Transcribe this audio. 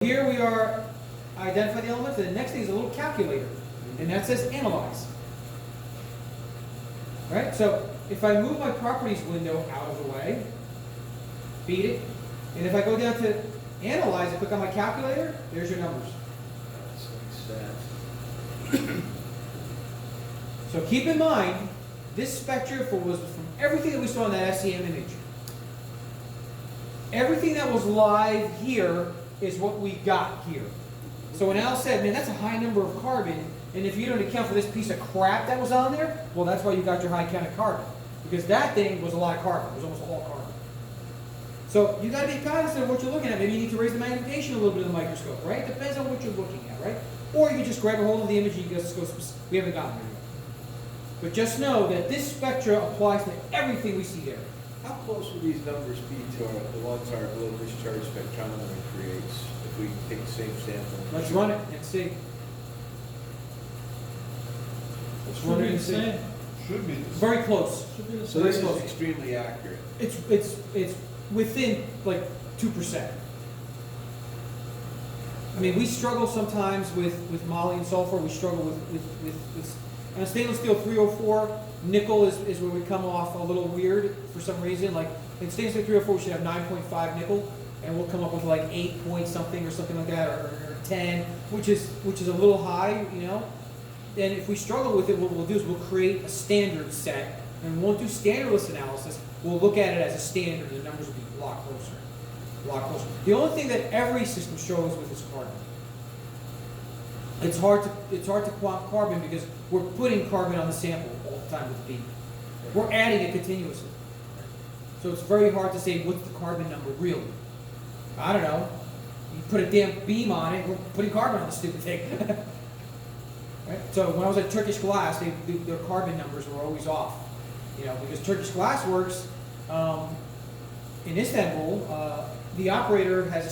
Here we are identify the elements, and the next thing is a little calculator, and that says analyze. Right? So if I move my properties window out of the way, beat it, and if I go down to analyze and click on my calculator, there's your numbers. So keep in mind, this spectrum was from everything that we saw in that SEM image. Everything that was live here is what we got here. So when Al said, man, that's a high number of carbon, and if you don't account for this piece of crap that was on there, well, that's why you got your high count of carbon. Because that thing was a lot of carbon. It was almost all carbon. So you got to be cognizant of what you're looking at. Maybe you need to raise the magnification a little bit of the microscope, right? Depends on what you're looking at, right? Or you can just grab a hold of the image and you just go, we haven't gotten there yet. But just know that this spectra applies to everything we see there. How close would these numbers be to the ones our low discharge spectrometer creates if we take the same sample? Let's run it and see. Let's run it and see. Should be the same. Very close. Should be the So same. this close. is extremely accurate. It's within like 2%. I mean, we struggle sometimes with moly and sulfur. We struggle with and stainless steel 304. Nickel is where we come off a little weird for some reason. Like in stainless steel 304, we should have 9.5 nickel, and we'll come up with like 8 point something or something like that, or 10, which is a little high, you know. And if we struggle with it, what we'll do is we'll create a standard set, and we won't do standardless analysis. We'll look at it as a standard, and the numbers will be a lot closer. A lot closer. The only thing that every system struggles with is carbon. It's hard to quant carbon because we're putting carbon on the sample all the time with beam. We're adding it continuously. So it's very hard to say what's the carbon number really. I don't know. You put a damn beam on it, we're putting carbon on the stupid thing. Right? So when I was at Turkish Glass, their carbon numbers were always off. You know, because Turkish Glass Works in Istanbul, the operator has a